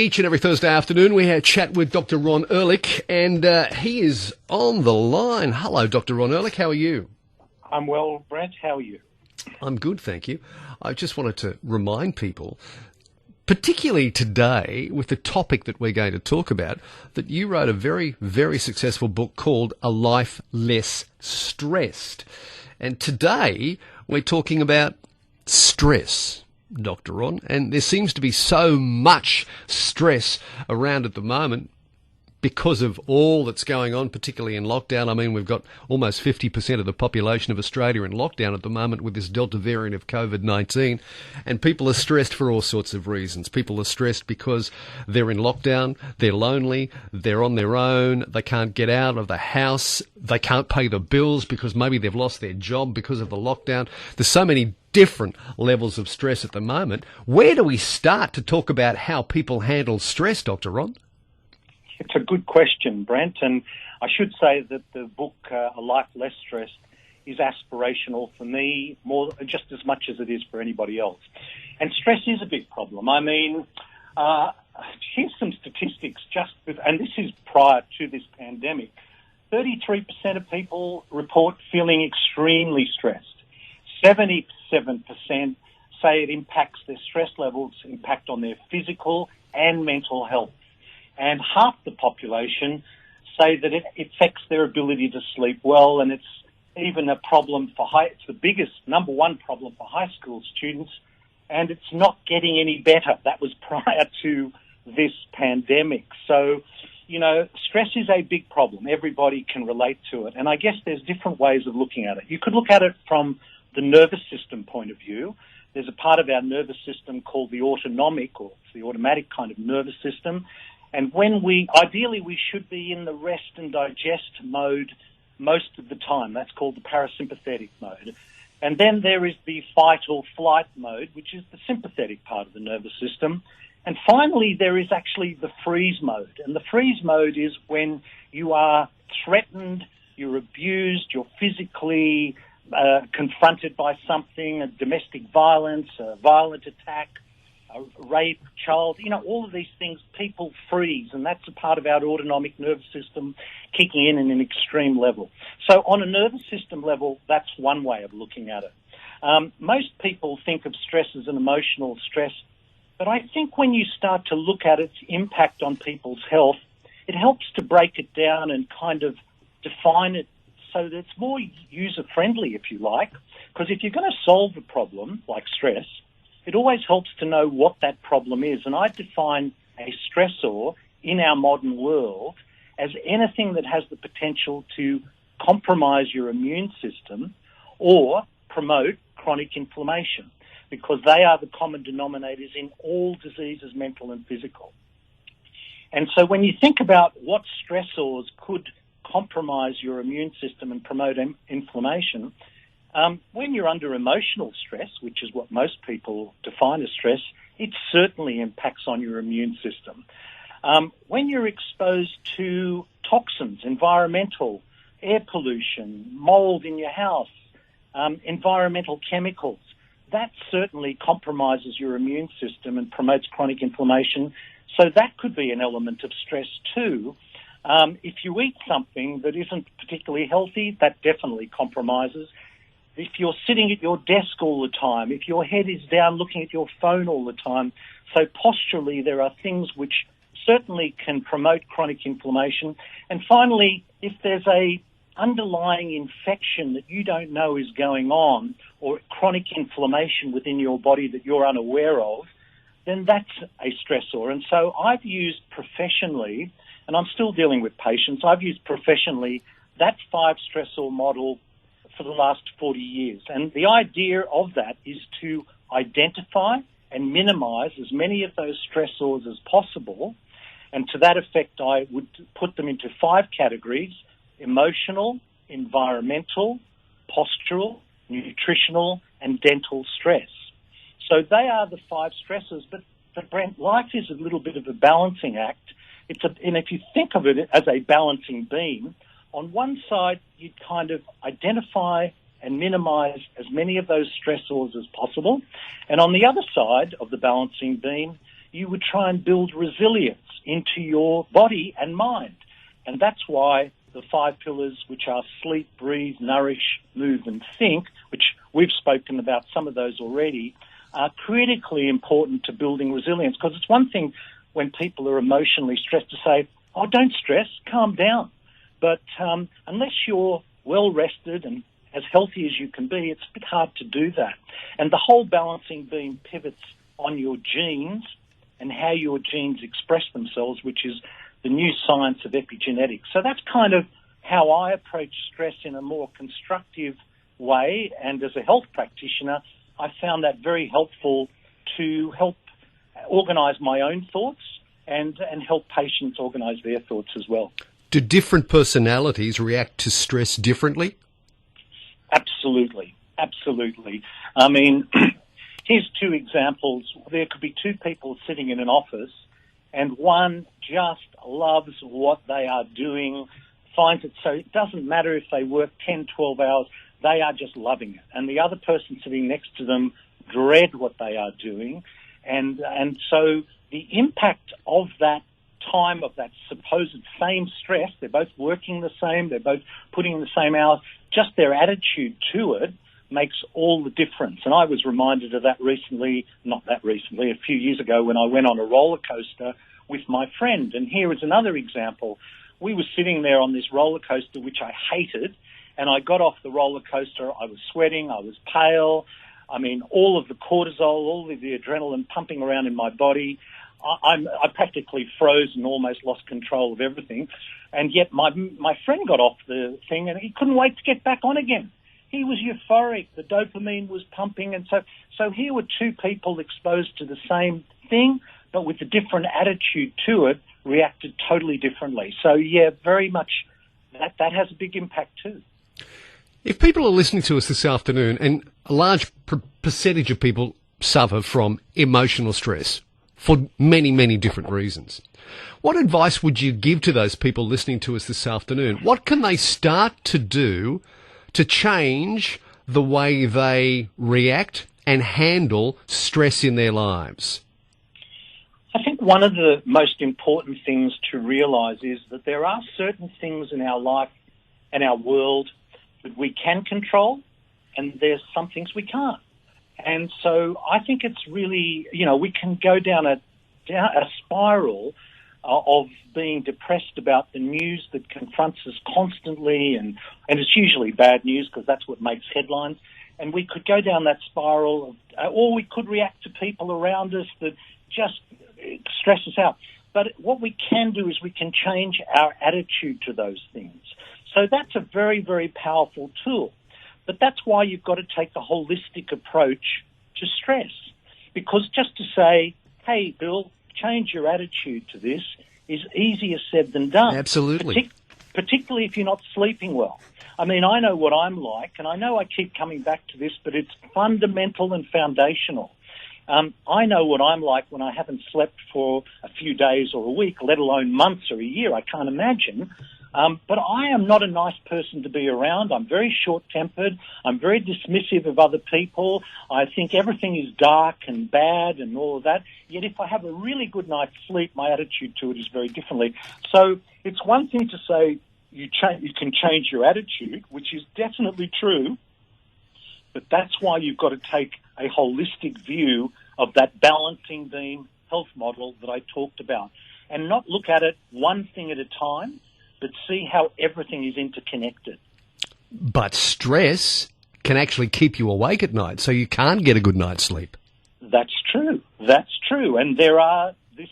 Each and every Thursday afternoon, we have a chat with Dr. Ron Ehrlich, and he is on the line. Hello, Dr. Ron Ehrlich. How are you? I'm well, Brent. How are you? I'm good, thank you. I just wanted to remind people, particularly today, with the topic that we're going to talk about, that you wrote a very, very successful book called A Life Less Stressed. And today, we're talking about stress, Dr. Ron, and there seems to be so much stress around at the moment because of all that's going on, particularly in lockdown. I mean, we've got almost 50% of the population of Australia in lockdown at the moment with this Delta variant of COVID-19, and people are stressed for all sorts of reasons. People are stressed because they're in lockdown, they're lonely, they're on their own, they can't get out of the house, they can't pay the bills because maybe they've lost their job because of the lockdown. There's so many different levels of stress at the moment. Where do we start to talk about how people handle stress, Dr. Ron? It's a good question, Brent, and I should say that the book, A Life Less Stressed, is aspirational for me just as much as it is for anybody else. And stress is a big problem. I mean, here's some statistics, and this is prior to this pandemic. 33% of people report feeling extremely stressed. 77% say it impacts their stress levels, impact on their physical and mental health. And half the population say that it affects their ability to sleep well, and it's even a problem it's the biggest, number one problem for high school students, and it's not getting any better. That was prior to this pandemic. So, stress is a big problem. Everybody can relate to it. And I guess there's different ways of looking at it. You could look at it from the nervous system point of view. There's a part of our nervous system called the autonomic, or the automatic kind of nervous system. And ideally we should be in the rest and digest mode most of the time. That's called the parasympathetic mode. And then there is the fight or flight mode, which is the sympathetic part of the nervous system. And finally, there is actually the freeze mode. And the freeze mode is when you are threatened, you're abused, you're physically confronted by something, a domestic violence, a violent attack, a rape, child, all of these things, people freeze, and that's a part of our autonomic nervous system kicking in an extreme level. So on a nervous system level, that's one way of looking at it. Most people think of stress as an emotional stress, but I think when you start to look at its impact on people's health, it helps to break it down and kind of define it so that it's more user-friendly, if you like, because if you're going to solve a problem like stress, it always helps to know what that problem is. And I define a stressor in our modern world as anything that has the potential to compromise your immune system or promote chronic inflammation, because they are the common denominators in all diseases, mental and physical. And so when you think about what stressors could compromise your immune system and promote inflammation, when you're under emotional stress, which is what most people define as stress, it certainly impacts on your immune system. When you're exposed to toxins, environmental, air pollution, mold in your house, environmental chemicals, that certainly compromises your immune system and promotes chronic inflammation. So that could be an element of stress too. If you eat something that isn't particularly healthy, that definitely compromises. If you're sitting at your desk all the time, if your head is down looking at your phone all the time, so posturally there are things which certainly can promote chronic inflammation. And finally, if there's a underlying infection that you don't know is going on, or chronic inflammation within your body that you're unaware of, then that's a stressor. And so I've used professionally, and I'm still dealing with patients, I've used professionally that 5 stressor model for the last 40 years. And the idea of that is to identify and minimize as many of those stressors as possible. And to that effect, I would put them into 5 categories: emotional, environmental, postural, nutritional, and dental stress. So they are the 5 stressors. But Brent, life is a little bit of a balancing act. And if you think of it as a balancing beam, on one side, you kind of identify and minimize as many of those stressors as possible. And on the other side of the balancing beam, you would try and build resilience into your body and mind. And that's why the 5 pillars, which are sleep, breathe, nourish, move and think, which we've spoken about some of those already, are critically important to building resilience. Because it's one thing when people are emotionally stressed to say, oh, don't stress, calm down. But unless you're well rested and as healthy as you can be, it's a bit hard to do that. And the whole balancing beam pivots on your genes and how your genes express themselves, which is the new science of epigenetics. So that's kind of how I approach stress in a more constructive way. And as a health practitioner, I found that very helpful to help organise my own thoughts and help patients organise their thoughts as well. Do different personalities react to stress differently? Absolutely. Absolutely. I mean, here's 2 examples. There could be 2 people sitting in an office, and one just loves what they are doing, finds it so it doesn't matter if they work 10, 12 hours, they are just loving it. And the other person sitting next to them dread what they are doing. And so the impact of that time, of that supposed same stress, they're both working the same, they're both putting in the same hours, just their attitude to it makes all the difference. And I was reminded of that a few years ago when I went on a roller coaster with my friend. And here is another example. We were sitting there on this roller coaster, which I hated, and I got off the roller coaster. I was sweating, I was pale. I mean, all of the cortisol, all of the adrenaline pumping around in my body. I practically froze and almost lost control of everything. And yet my friend got off the thing and he couldn't wait to get back on again. He was euphoric. The dopamine was pumping. And so here were 2 people exposed to the same thing, but with a different attitude to it, reacted totally differently. So, yeah, very much that has a big impact too. If people are listening to us this afternoon, and a large percentage of people suffer from emotional stress for many, many different reasons, what advice would you give to those people listening to us this afternoon? What can they start to do to change the way they react and handle stress in their lives? I think one of the most important things to realise is that there are certain things in our life and our world that we can control, and there's some things we can't. And so I think it's really, we can go down a spiral of being depressed about the news that confronts us constantly, and it's usually bad news because that's what makes headlines. And we could go down that spiral, or we could react to people around us that just stress us out. But what we can do is we can change our attitude to those things. So that's a very, very powerful tool. But that's why you've got to take a holistic approach to stress. Because just to say, hey, Bill, change your attitude to this is easier said than done. Absolutely. Particularly if you're not sleeping well. I mean, I know what I'm like, and I know I keep coming back to this, but it's fundamental and foundational. I know what I'm like when I haven't slept for a few days or a week, let alone months or a year. I can't imagine. But I am not a nice person to be around. I'm very short-tempered. I'm very dismissive of other people. I think everything is dark and bad and all of that. Yet if I have a really good night's sleep, my attitude to it is very differently. So it's one thing to say you can change your attitude, which is definitely true, but that's why you've got to take a holistic view of that balancing beam health model that I talked about and not look at it one thing at a time, but see how everything is interconnected. But stress can actually keep you awake at night, so you can't get a good night's sleep. That's true. That's true. And this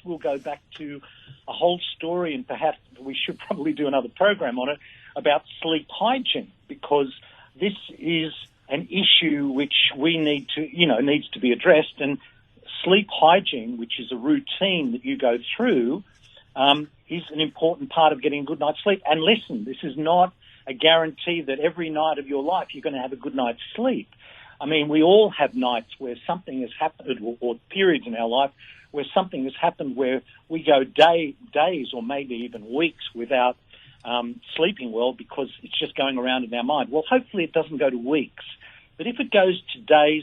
will go back to a whole story, and perhaps we should probably do another program on it, about sleep hygiene, because this is an issue which we needs to be addressed. And sleep hygiene, which is a routine that you go through, is an important part of getting a good night's sleep. And listen, this is not a guarantee that every night of your life you're going to have a good night's sleep. I mean, we all have nights where something has happened, or periods in our life where something has happened where we go days or maybe even weeks without sleeping well because it's just going around in our mind. Well, hopefully it doesn't go to weeks. But if it goes to days,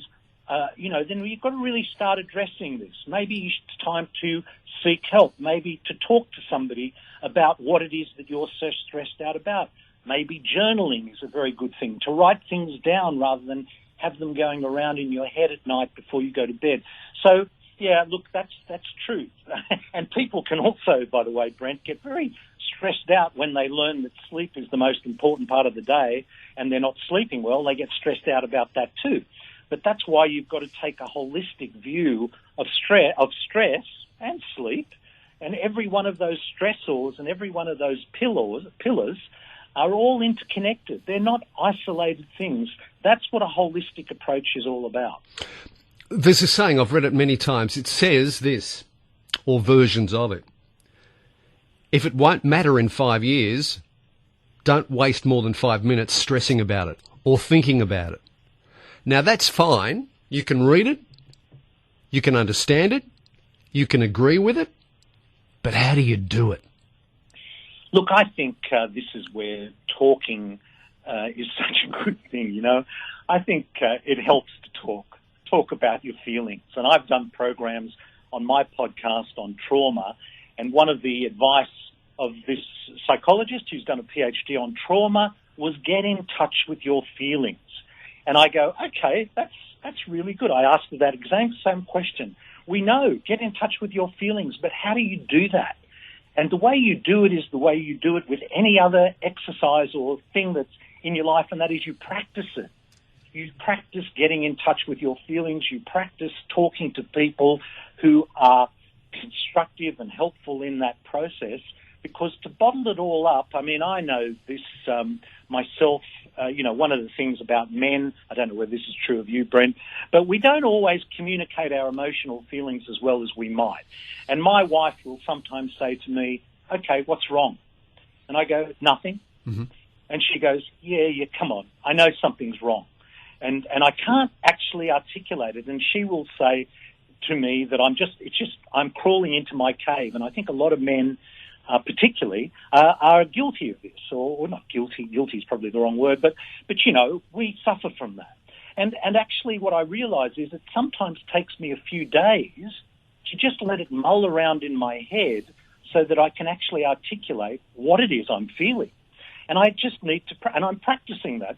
then you've got to really start addressing this. Maybe it's time to seek help, maybe to talk to somebody about what it is that you're so stressed out about. Maybe journaling is a very good thing, to write things down rather than have them going around in your head at night before you go to bed. So, yeah, look, that's true. And people can also, by the way, Brent, get very stressed out when they learn that sleep is the most important part of the day and they're not sleeping well. They get stressed out about that too. But that's why you've got to take a holistic view of stress and sleep, and every one of those stressors and every one of those pillars are all interconnected. They're not isolated things. That's what a holistic approach is all about. There's a saying, I've read it many times. It says this, or versions of it. If it won't matter in 5 years, don't waste more than 5 minutes stressing about it or thinking about it. Now, that's fine. You can read it. You can understand it. You can agree with it. But how do you do it? Look, I think this is where talking is such a good thing, you know. I think it helps to talk about your feelings. And I've done programs on my podcast on trauma, and one of the advice of this psychologist who's done a PhD on trauma was get in touch with your feelings. And I go, okay, that's really good. I asked her that exact same question. We know, get in touch with your feelings, but how do you do that? And the way you do it is the way you do it with any other exercise or thing that's in your life, and that is you practice it. You practice getting in touch with your feelings. You practice talking to people who are constructive and helpful in that process, because to bottle it all up, I mean, I know this myself, one of the things about men, I don't know whether this is true of you, Brent, but we don't always communicate our emotional feelings as well as we might. And my wife will sometimes say to me, okay, what's wrong? And I go, nothing. Mm-hmm. And she goes, yeah, come on, I know something's wrong. And I can't actually articulate it. And she will say to me that I'm crawling into my cave. And I think a lot of men, particularly, are guilty of this, or not guilty. Guilty is probably the wrong word, but we suffer from that. And actually, what I realise is it sometimes takes me a few days to just let it mull around in my head, so that I can actually articulate what it is I'm feeling. And I just need to, and I'm practicing that.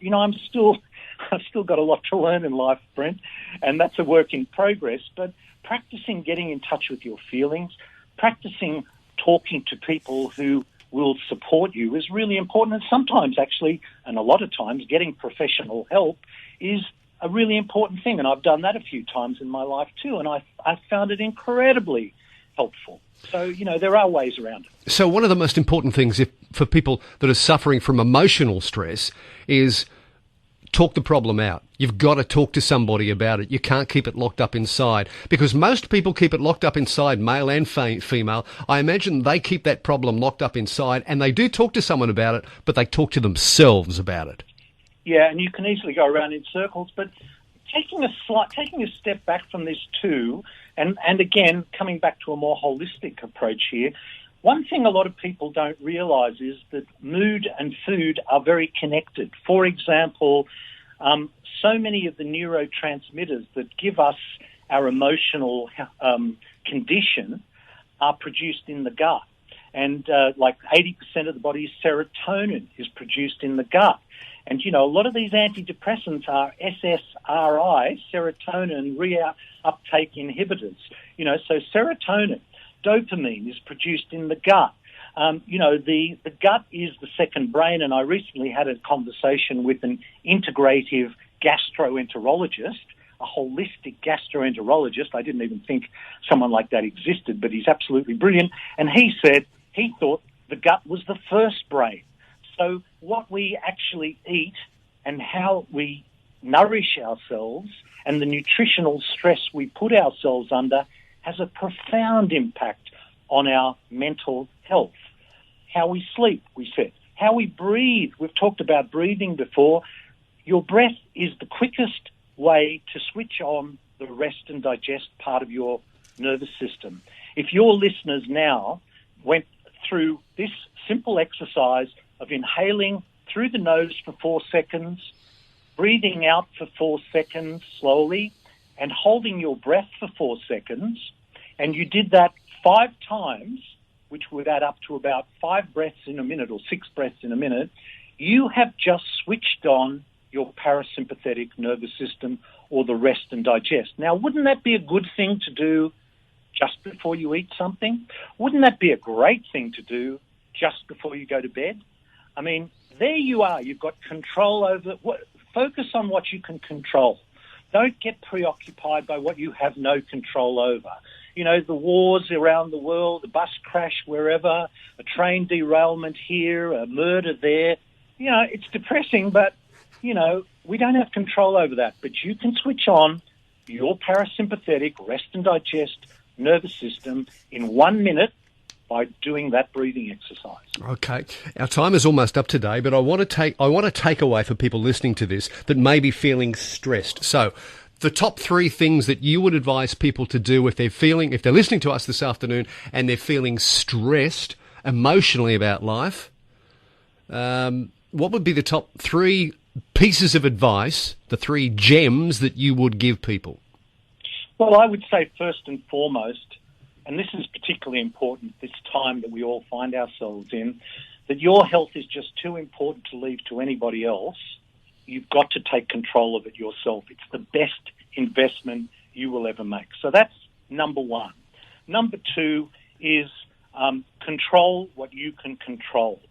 I've still got a lot to learn in life, Brent, and that's a work in progress. But practicing getting in touch with your feelings, practicing talking to people who will support you is really important. And sometimes actually, and a lot of times, getting professional help is a really important thing. And I've done that a few times in my life too, and I've found it incredibly helpful. So, there are ways around it. So one of the most important things for people that are suffering from emotional stress is talk the problem out. You've got to talk to somebody about it. You can't keep it locked up inside, because most people keep it locked up inside, male and female. I imagine they keep that problem locked up inside, and they do talk to someone about it, but they talk to themselves about it. Yeah, and you can easily go around in circles, but taking a step back from this too, and again, coming back to a more holistic approach here, one thing a lot of people don't realise is that mood and food are very connected. For example, so many of the neurotransmitters that give us our emotional condition are produced in the gut. And like 80% of the body's serotonin is produced in the gut. And, a lot of these antidepressants are SSRI, serotonin reuptake inhibitors. So serotonin, dopamine is produced in the gut. The gut is the second brain, and I recently had a conversation with an integrative gastroenterologist, a holistic gastroenterologist. I didn't even think someone like that existed, but he's absolutely brilliant. And he said he thought the gut was the first brain. So what we actually eat and how we nourish ourselves and the nutritional stress we put ourselves under has a profound impact on our mental health. How we sleep, we said. How we breathe. We've talked about breathing before. Your breath is the quickest way to switch on the rest and digest part of your nervous system. If your listeners now went through this simple exercise of inhaling through the nose for 4 seconds, breathing out for 4 seconds slowly, and holding your breath for 4 seconds, and you did that 5 times, which would add up to about 5 breaths in a minute or 6 breaths in a minute, you have just switched on your parasympathetic nervous system or the rest and digest. Now, wouldn't that be a good thing to do just before you eat something? Wouldn't that be a great thing to do just before you go to bed? I mean, there you are. You've got control over focus on what you can control. Don't get preoccupied by what you have no control over. You know, the wars around the world, a bus crash wherever, a train derailment here, a murder there. You know, it's depressing, but, you know, we don't have control over that. But you can switch on your parasympathetic rest and digest nervous system in 1 minute by doing that breathing exercise. Okay. Our time is almost up today, but I want to take away for people listening to this that may be feeling stressed. So, the top 3 things that you would advise people to do if they're listening to us this afternoon and they're feeling stressed emotionally about life, what would be the top 3 pieces of advice, the 3 gems that you would give people? Well, I would say first and foremost, and this is particularly important this time that we all find ourselves in, that your health is just too important to leave to anybody else. You've got to take control of it yourself. It's the best investment you will ever make. So that's number 1. Number 2 is control what you can control.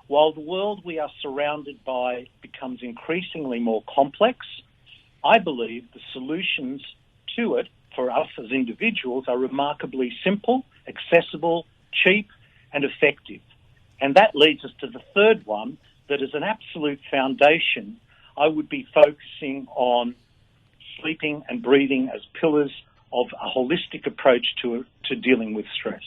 While the world we are surrounded by becomes increasingly more complex, I believe the solutions to it for us as individuals are remarkably simple, accessible, cheap, and effective. And that leads us to the third one, that as an absolute foundation, I would be focusing on sleeping and breathing as pillars of a holistic approach to dealing with stress.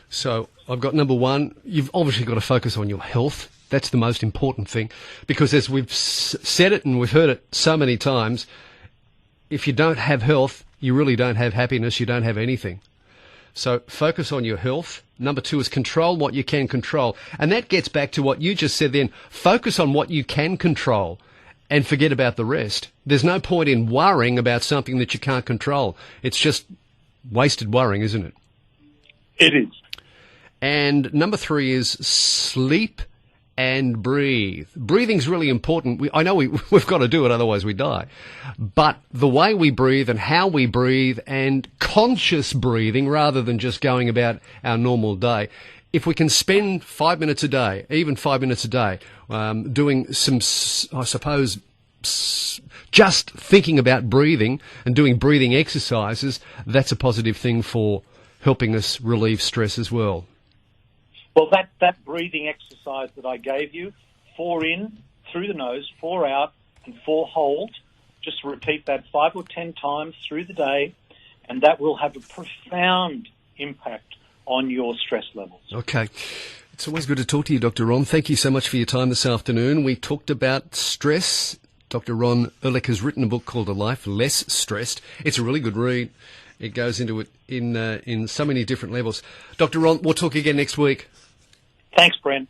So I've got number 1, you've obviously got to focus on your health. That's the most important thing, because as we've said it and we've heard it so many times, if you don't have health, you really don't have happiness, you don't have anything. So focus on your health. Number 2 is control what you can control. And that gets back to what you just said then. Focus on what you can control and forget about the rest. There's no point in worrying about something that you can't control. It's just wasted worrying, isn't it? It is. And number 3 is sleep and breathe. Breathing's really important. I know we've got to do it, otherwise we die. But the way we breathe and how we breathe and conscious breathing rather than just going about our normal day. If we can spend 5 minutes a day, even 5 minutes a day, doing some, I suppose, just thinking about breathing and doing breathing exercises, that's a positive thing for helping us relieve stress as well. Well, that breathing exercise that I gave you, 4 in, through the nose, 4 out, and 4 hold, just repeat that 5 or 10 times through the day, and that will have a profound impact on your stress levels. Okay. It's always good to talk to you, Dr. Ron. Thank you so much for your time this afternoon. We talked about stress. Dr. Ron Ehrlich has written a book called A Life Less Stressed. It's a really good read. It goes into it in so many different levels. Dr. Ron, we'll talk again next week. Thanks, Brent.